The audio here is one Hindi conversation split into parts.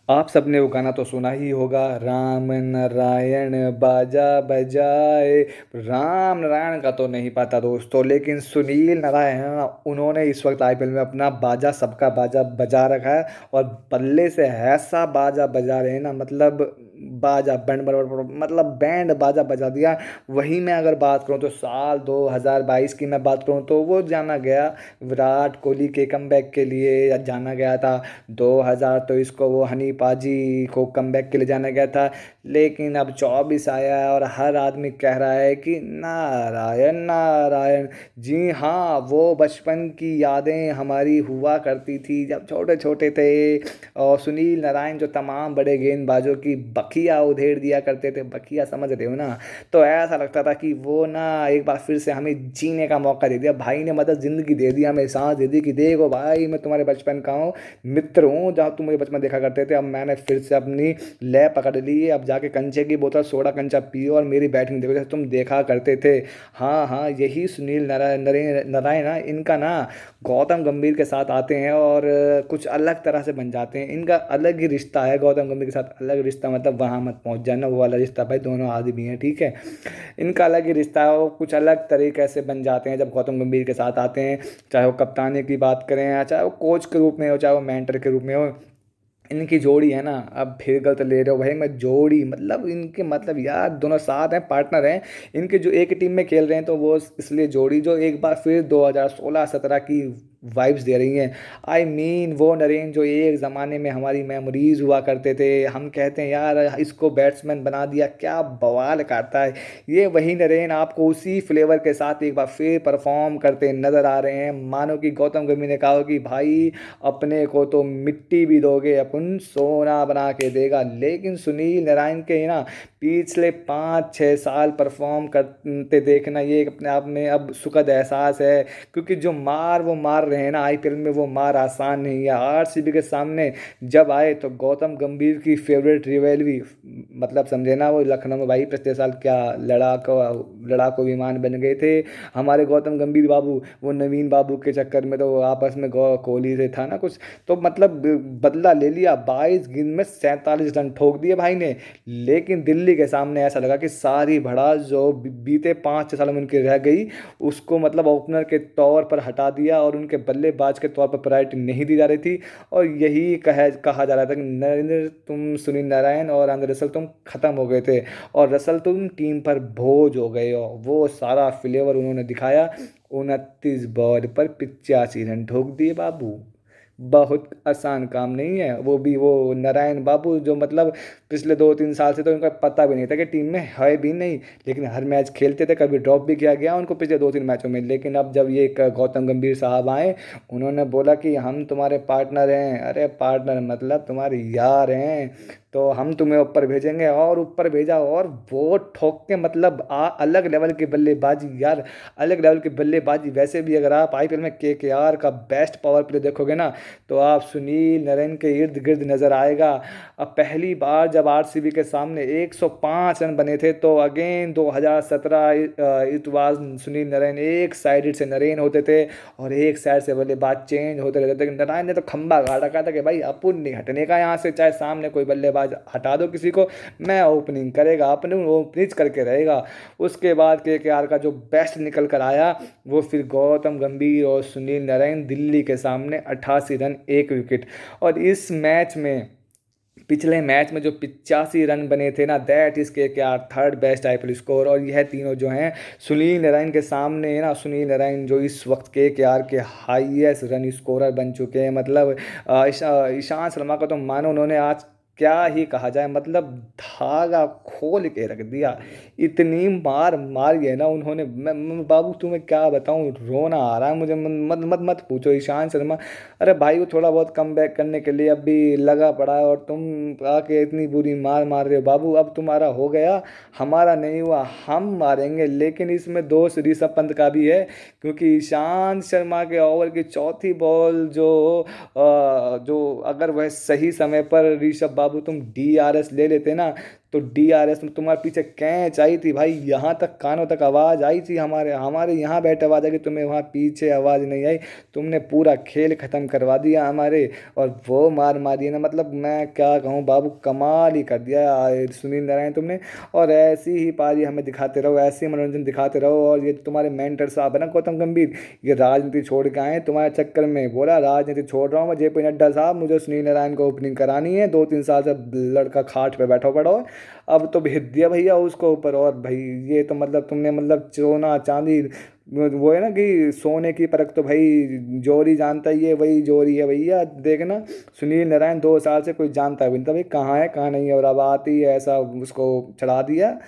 आप सबने वो गाना तो सुना ही होगा, राम नारायण बाजा बजाए। राम नारायण का तो नहीं पता दोस्तों, लेकिन सुनील नारायण है ना, उन्होंने इस वक्त आईपीएल में अपना बाजा, सबका बाजा बजा रखा है। और बल्ले से ऐसा बाजा बजा रहे हैं ना, मतलब बाजा बैंड मतलब बैंड बाजा बजा दिया। वहीं मैं अगर बात करूं तो साल 2022 की मैं बात करूं तो वो जाना गया विराट कोहली के कमबैक के लिए जाना गया था। 2023 को वो हनी पाजी को कमबैक के लिए जाना गया था। लेकिन अब 24 आया है और हर आदमी कह रहा है कि नारायण नारायण। जी हाँ, वो बचपन की यादें हमारी हुआ करती थी जब छोटे छोटे थे। और सुनील नारायण जो तमाम बड़े गेंदबाजों की बखिया उधेड़ दिया करते थे, बखिया समझ रहे हो ना। तो ऐसा लगता था कि वो ना एक बार फिर से हमें जीने का मौका दे दिया भाई ने, मतलब जिंदगी दे दी हमें, सांस दे दी कि देखो भाई मैं तुम्हारे बचपन का हूँ, मित्र हूँ, जहाँ तुम मुझे बचपन देखा करते थे। अब मैंने फिर से अपनी लय पकड़ ली है, अब जाके कंचे की बोतल सोडा कंचा पियो और मेरी बैटिंग देखो जैसे तुम देखा करते थे। हाँ हाँ, यही सुनील नारायण नारायण नारायण ना, इनका ना गौतम गंभीर के साथ आते हैं और कुछ अलग तरह से बन जाते हैं। इनका अलग ही रिश्ता है गौतम गंभीर के साथ, अलग रिश्ता मतलब वहाँ मत पहुँच जाना, वो वाला रिश्ता भाई, दोनों आदमी हैं ठीक है। इनका अलग ही रिश्ता है, वो कुछ अलग तरीके से बन जाते हैं जब गौतम गंभीर के साथ आते हैं। चाहे वो कप्तानी की बात करें, या चाहे वो कोच के रूप में हो, चाहे वो मेंटर के रूप में हो। इनकी जोड़ी है ना, अब फिर गलत ले रहे हो भाई, मैं जोड़ी मतलब इनके मतलब यार दोनों साथ हैं, पार्टनर हैं। इनके जो एक टीम में खेल रहे हैं तो वो इसलिए जोड़ी जो एक बार फिर 2016-17 की वाइब्स दे रही हैं। वो नरेन जो एक ज़माने में हमारी मेमोरीज हुआ करते थे, हम कहते हैं यार इसको बैट्समैन बना दिया, क्या बवाल काटता है। ये वही नरेन आपको उसी फ्लेवर के साथ एक बार फिर परफॉर्म करते नजर आ रहे हैं। मानो कि गौतम गंभीर ने कहा हो कि भाई अपने को तो मिट्टी भी दोगे, अपन सोना बना के देगा। लेकिन सुनील नारायण के ना पिछले 5-6 साल परफॉर्म करते देखना, ये अपने आप में अब सुखद एहसास है। क्योंकि जो मार वो मार रहे हैं ना आईपीएल में, वो मार आसान नहीं है। आरसीबी के सामने जब आए तो गौतम गंभीर की फेवरेट रिवेलरी, मतलब समझे ना, वो लखनऊ में भाई पिछले साल क्या लड़ाको लड़ाको विमान बन गए थे हमारे गौतम गंभीर बाबू। वो नवीन बाबू के चक्कर में तो आपस में कोहली से था ना कुछ, तो मतलब बदला ले लिया। 22 गेंद में 47 रन ठोक दिए भाई ने। लेकिन दिल्ली के सामने ऐसा लगा कि सारी भड़ास जो बीते 5-6 साल में उनकी रह गई, उसको मतलब ओपनर के तौर पर हटा दिया और उनके बल्लेबाज के तौर पर प्रायोरिटी नहीं दी जा रही थी। और यही कहा जा रहा था कि नरेंद्र तुम, सुनील नारायण और आंद्रे रसल तुम खत्म हो गए थे, और रसल तुम टीम पर बोझ हो गए हो। वो सारा फ्लेवर उन्होंने दिखाया। 29 बॉल पर 85 रन ठोक दिए बाबू। बहुत आसान काम नहीं है, वो भी वो नारायण बाबू जो मतलब पिछले 2-3 साल से तो उनका पता भी नहीं था कि टीम में है भी नहीं। लेकिन हर मैच खेलते थे, कभी ड्रॉप भी किया गया उनको पिछले 2-3 मैचों में। लेकिन अब जब ये एक गौतम गंभीर साहब आए, उन्होंने बोला कि हम तुम्हारे पार्टनर हैं। अरे पार्टनर मतलब तुम्हारे यार हैं, तो हम तुम्हें ऊपर भेजेंगे। और ऊपर भेजा और वो ठोक के मतलब अलग लेवल की बल्लेबाजी यार, अलग लेवल की बल्लेबाजी। वैसे भी अगर आप आईपीएल में केकेआर का बेस्ट पावर प्ले देखोगे ना, तो आप सुनील नारायण के इर्द गिर्द नजर आएगा। अब पहली बार जब आरसीबी के सामने 105 रन बने थे, तो again 2017 it was Sunil Narayan, एक साइडेड से नरेन होते थे और एक साइड से बल्लेबाज चेंज होते रहते थे। नारायण ने तो खंबा गाड़ रखा था कि भाई अपन नहीं हटने का यहाँ से, चाहे सामने कोई बल्लेबाज हटा दो किसी को, मैं ओपनिंग करेगा, अपने ओपनिंग करके रहेगा। उसके बाद केकेआर का जो बेस्ट निकल कर आया, वो फिर गौतम गंभीर और सुनील नारायण, दिल्ली के सामने 88 रन 1 विकेट। और इस मैच में, पिछले मैच में जो 85 रन बने थे ना, that is K R third best IPL score. और यह तीनों जो हैं सुनील नारायण के सामने है ना, सुनील नारायण जो इस वक्त के आर के हाईएस्ट रन स्कोरर बन चुके हैं। मतलब ईशांत शर्मा का तो मानो उन्होंने आज क्या ही कहा जाए, मतलब धागा खोल के रख दिया। इतनी मार मारी है ना उन्होंने, बाबू तुम्हें क्या बताऊं, रोना आ रहा है मुझे। मत मत मत पूछो ईशांत शर्मा। अरे भाई वो थोड़ा बहुत कम बैक करने के लिए अभी लगा पड़ा है, और तुम आके इतनी बुरी मार मार रहे हो बाबू। अब तुम्हारा हो गया, हमारा नहीं हुआ, हम मारेंगे। लेकिन इसमें दोष ऋषभ पंत का भी है, क्योंकि ईशांत शर्मा के ओवर की चौथी बॉल जो अगर वह सही समय पर ऋषभ बाबू तुम डीआरएस ले लेते ना, तो DRS में तुम्हारे पीछे कैच आई थी भाई, यहाँ तक कानों तक आवाज़ आई थी, हमारे हमारे यहाँ बैठे आवाज़ आई कि तुम्हें वहाँ पीछे आवाज़ नहीं आई। तुमने पूरा खेल ख़त्म करवा दिया हमारे। और वो मार मारी है ना, मतलब मैं क्या कहूँ बाबू, कमाल ही कर दिया सुनील नारायण तुमने। और ऐसी ही पारी हमें दिखाते रहो, ऐसे ही मनोरंजन दिखाते रहो। और ये तुम्हारे मेंटर साहब है ना गौतम गंभीर, ये राजनीति छोड़ के आए हैं तुम्हारे चक्कर में। बोला राजनीति छोड़ रहा हूँ मैं, JP नड्डा साहब मुझे सुनील नारायण को ओपनिंग करानी है, 2-3 साल से लड़का खाट पे बैठा पड़ा हो। अब तो भेज दिया भैया उसको ऊपर। और भाई ये तो मतलब तुमने मतलब सोना चांदी, वो है ना कि सोने की परख तो भाई जोरी जानता ही है, वही जोरी है भैया। देखना सुनील नारायण 2 साल से कोई जानता भी नहीं था भाई कहाँ है कहाँ नहीं है, और अब आती है ऐसा उसको चढ़ा दिया।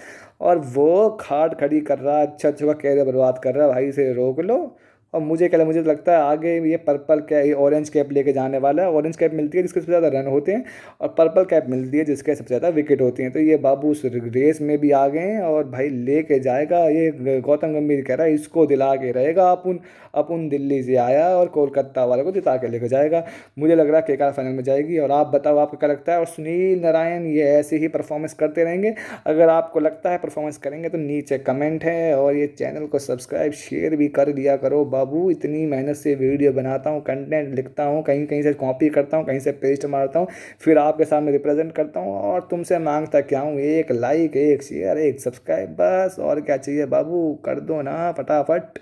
और वो खाट खड़ी कर रहा है, अच्छा अच्छा कैरियर बर्बाद कर रहा है भाई, से रोक लो। और मुझे क्या मुझे लगता है आगे ये पर्पल कैप, ऑरेंज कैप लेके जाने वाला है। ऑरेंज कैप मिलती है जिसके सबसे ज़्यादा रन होते हैं, और पर्पल कैप मिलती है जिसके सबसे ज़्यादा विकेट होती हैं। तो ये बाबू उस रेस में भी आ गए हैं, और भाई लेके जाएगा ये। गौतम गंभीर कह रहा है इसको दिला के रहेगा, अपन अपन दिल्ली से आया और कोलकाता वाले को जिता के लेके जाएगा। मुझे लग रहा है KKR फाइनल में जाएगी। और आप बताओ आपको क्या लगता है? और सुनील नारायण ये ऐसे ही परफॉर्मेंस करते रहेंगे? अगर आपको लगता है परफॉर्मेंस करेंगे तो नीचे कमेंट है, और ये चैनल को सब्सक्राइब शेयर भी कर दिया करो बाबू। इतनी मेहनत से वीडियो बनाता हूँ, कंटेंट लिखता हूँ, कहीं कहीं से कॉपी करता हूँ, कहीं से पेस्ट मारता हूँ, फिर आपके सामने रिप्रेजेंट करता हूँ। और तुमसे मांगता क्या हूँ? एक लाइक, एक शेयर, एक सब्सक्राइब, बस। और क्या चाहिए बाबू, कर दो ना फटाफट।